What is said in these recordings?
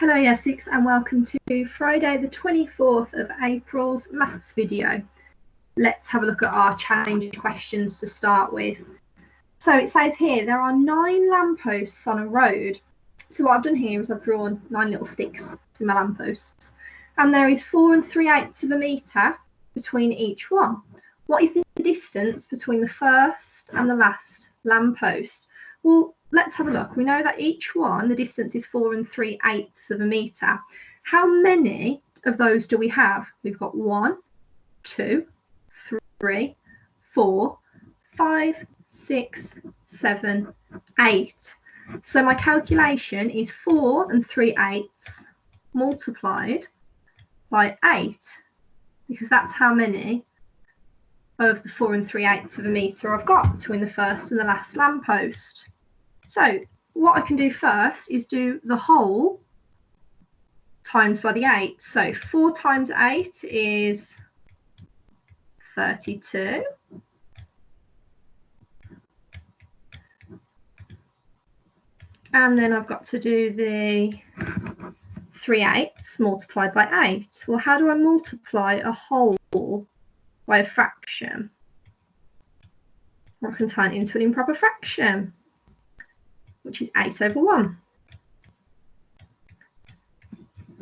Hello Year 6 and welcome to Friday the 24th of April's maths video. Let's have a look at our challenge questions to start with. So it says here there are 9 lampposts on a road. So what I've done here is I've drawn 9 little sticks to my lampposts, and there is 4 3/8 of a metre between each one. What is the distance between the first and the last lamppost? Well, let's have a look. We know that each one, the distance is 4 3/8 of a metre. How many of those do we have? We've got 1, 2, 3, 4, 5, 6, 7, 8. So my calculation is 4 3/8 multiplied by 8, because that's how many of the 4 3/8 of a metre I've got between the first and the last lamppost. So what I can do first is do the whole times by the 8. So 4 times 8 is 32. And then I've got to do the 3/8 multiplied by 8. Well, how do I multiply a whole by a fraction? Or I can turn it into an improper fraction, which is 8/1.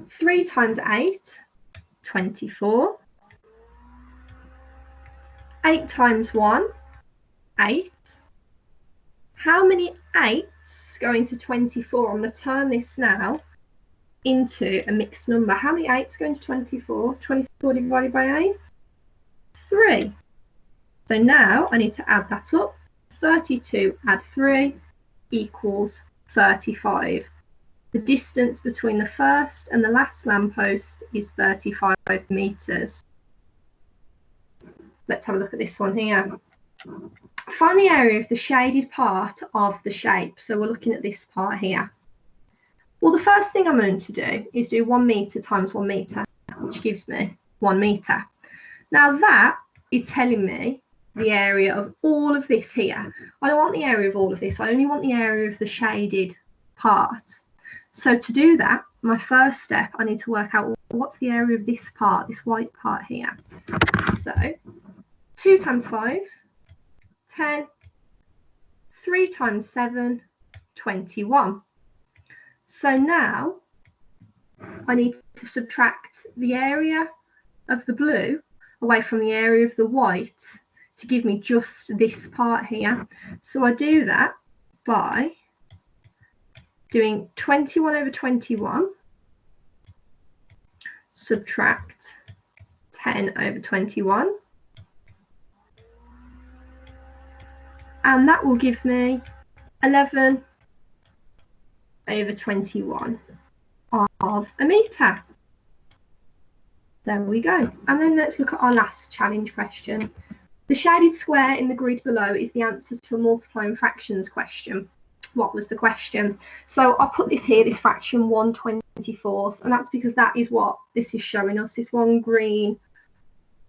3 times 8, 24. 8 times 1, 8. How many 8s go into 24? I'm going to turn this now into a mixed number. How many 8s go into 24? 24 divided by 8? 3. So now I need to add that up. 32 add 3 equals 35. The distance between the first and the last lamppost is 35 metres. Let's have a look at this one here. Find the area of the shaded part of the shape. So we're looking at this part here. Well, the first thing I'm going to do is do 1 metre times 1 metre, which gives me 1 metre. Now that is telling me the area of all of this here. I don't want the area of all of this. I only want the area of the shaded part. So to do that, my first step, I need to work out what's the area of this part, this white part here. So 2 times 5, 10, 3 times 7, 21. So now I need to subtract the area of the blue away from the area of the white to give me just this part here. So I do that by doing 21/21 subtract 10/21, and that will give me 11/21 of a metre. There we go. And then let's look at our last challenge question. The shaded square in the grid below is the answer to a multiplying fractions question. What was the question? So I put this here, this fraction 1/24th, and that's because that is what this is showing us. This one green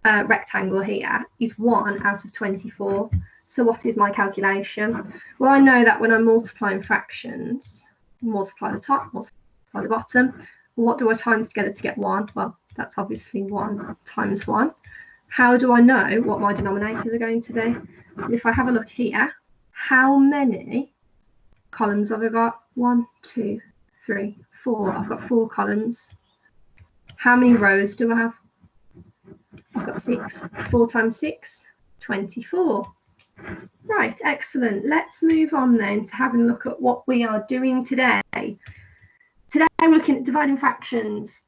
rectangle here is 1 out of 24. So what is my calculation? Well, I know that when I'm multiplying fractions, multiply the top, multiply the bottom. Well, what do I times together to get 1? Well, that's obviously 1 times 1. How do I know what my denominators are going to be? If I have a look here, how many columns have I got? 1, 2, 3, 4. I've got 4 columns. How many rows do I have? I've got 6. 4 times 6, 24. Right, excellent. Let's move on then to having a look at what we are doing today. Today we're looking at dividing fractions.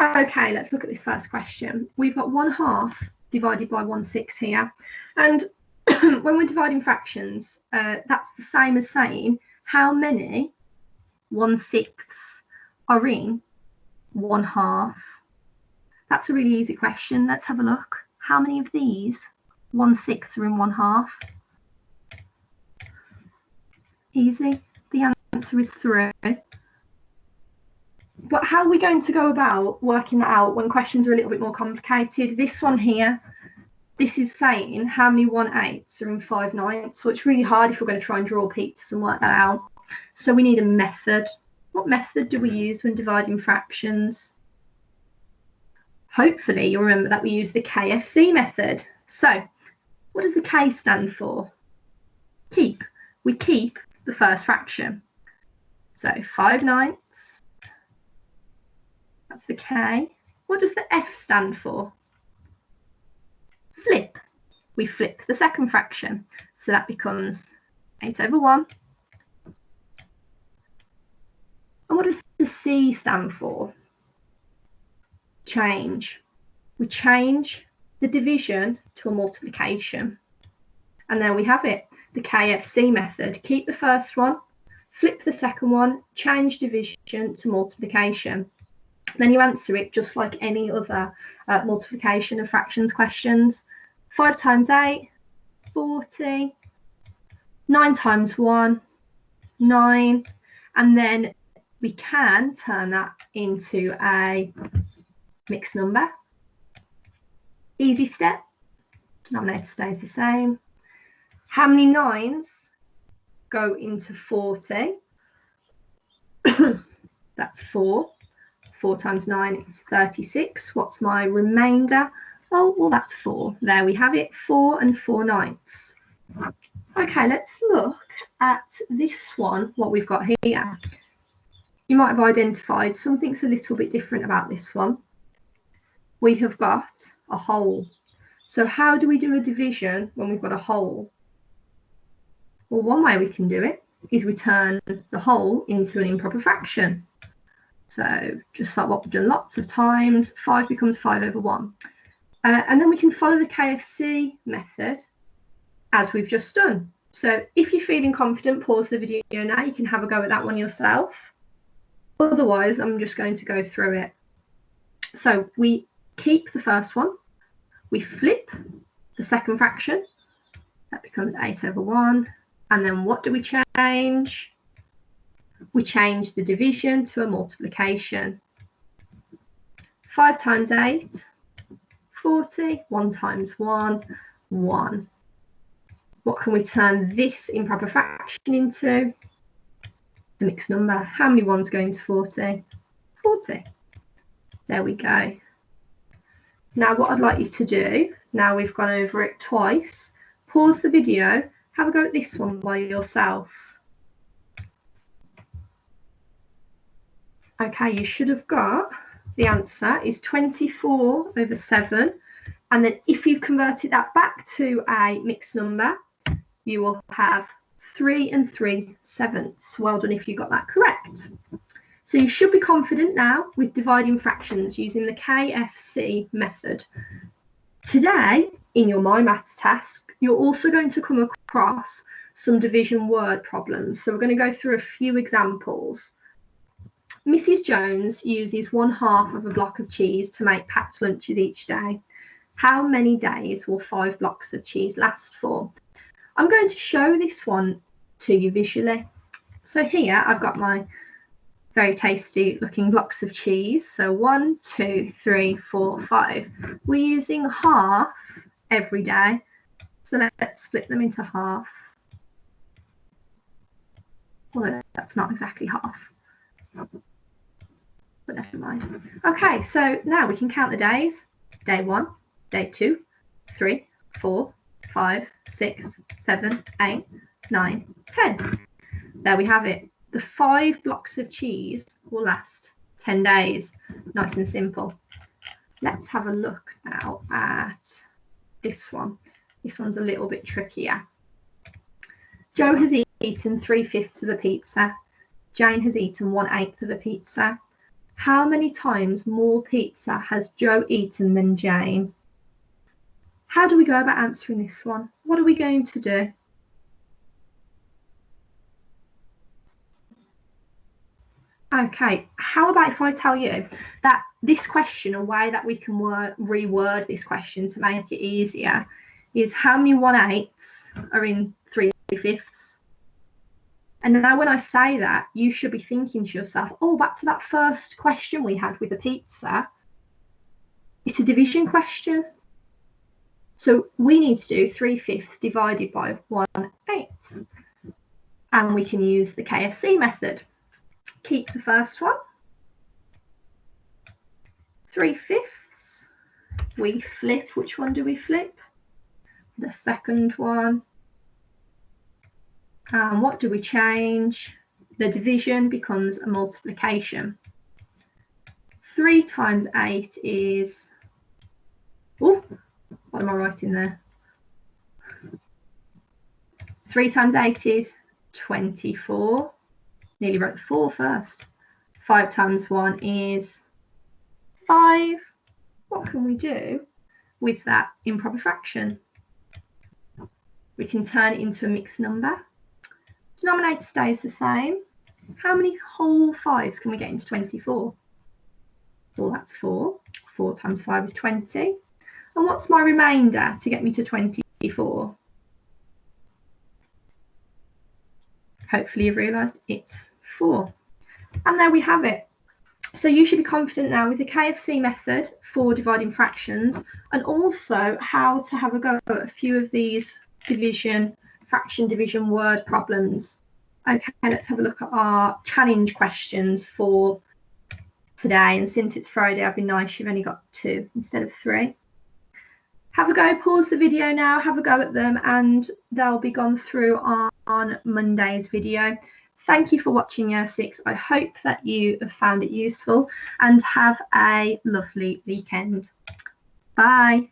Okay, let's look at this first question. We've got 1/2 divided by 1/6 here. And when we're dividing fractions, that's the same as saying how many 1/6 are in 1/2. That's a really easy question. Let's have a look. How many of these 1/6 are in 1/2? Easy. The answer is 3. But how are we going to go about working that out when questions are a little bit more complicated? This one here, this is saying how many 1/8 are in 5/9. So it's really hard if we're going to try and draw pizzas and work that out. So we need a method. What method do we use when dividing fractions? Hopefully you'll remember that we use the KFC method. So what does the K stand for? Keep. We keep the first fraction. So 5/9, that's the K. What does the F stand for? Flip. We flip the second fraction. So that becomes 8/1. And what does the C stand for? Change. We change the division to a multiplication. And there we have it, the KFC method. Keep the first one, flip the second one, change division to multiplication. Then you answer it just like any other multiplication of fractions questions. 5 times 8, 40. 9 times 1, 9. And then we can turn that into a mixed number. Easy step. Denominator stays the same. How many 9s go into 40? That's 4. 4 times 9 is 36. What's my remainder? Oh, well, that's 4. There we have it, 4 and 4/9. Okay, let's look at this one, what we've got here. You might have identified something's a little bit different about this one. We have got a whole. So how do we do a division when we've got a whole? Well, one way we can do it is we turn the whole into an improper fraction. So just like what we've done lots of times, 5 becomes 5/1. And then we can follow the KFC method as we've just done. So if you're feeling confident, pause the video now. You can have a go at that one yourself. Otherwise, I'm just going to go through it. So we keep the first one. We flip the second fraction. That becomes 8/1. And then what do we change? We change the division to a multiplication. 5 times 8, 40. 1 times 1, 1. What can we turn this improper fraction into? A mixed number. How many 1s go into 40? 40. There we go. Now what I'd like you to do, now we've gone over it twice, pause the video, have a go at this one by yourself. Okay, you should have got the answer is 24/7. And then if you've converted that back to a mixed number, you will have 3 3/7. Well done if you got that correct. So you should be confident now with dividing fractions using the KFC method. Today, in your My Maths task, you're also going to come across some division word problems. So we're going to go through a few examples. Mrs. Jones uses 1/2 of a block of cheese to make packed lunches each day. How many days will 5 blocks of cheese last for? I'm going to show this one to you visually. So here I've got my very tasty looking blocks of cheese. So 1, 2, 3, 4, 5. We're using half every day. So let's split them into half. Well, that's not exactly half, but never mind. Okay, so now we can count the days. Day 1, day 2, 3, 4, 5, 6, 7, 8, 9, 10. There we have it. The 5 blocks of cheese will last 10 days. Nice and simple. Let's have a look now at this one. This one's a little bit trickier. Joe has eaten 3/5 of a pizza. Jane has eaten 1/8 of a pizza. How many times more pizza has Joe eaten than Jane? How do we go about answering this one? What are we going to do? Okay, how about if I tell you that this question, a way that we can reword this question to make it easier, is how many 1/8 are in 3/5? And now when I say that, you should be thinking to yourself, oh, back to that first question we had with the pizza. It's a division question. So we need to do 3/5 divided by 1/8. And we can use the KFC method. keep the first one. 3/5. We flip. Which one do we flip? The second one. And what do we change? The division becomes a multiplication. 3 times 8 is, oh, what am I writing there? 3 times 8 is 24. Nearly wrote the 4 first. 5 times 1 is 5. What can we do with that improper fraction? We can turn it into a mixed number. Denominator stays the same. How many whole 5s can we get into 24? Well, that's 4. 4 times 5 is 20. And what's my remainder to get me to 24? Hopefully you've realised it's 4. And there we have it. So you should be confident now with the KFC method for dividing fractions, and also how to have a go at a few of these fraction division word problems. Okay, let's have a look at our challenge questions for today. And since it's Friday, I've been nice, you've only got 2 instead of 3. Have a go, pause the video now, have a go at them, and they'll be gone through on Monday's video. Thank you for watching Year 6. I hope that you have found it useful, and have a lovely weekend. Bye.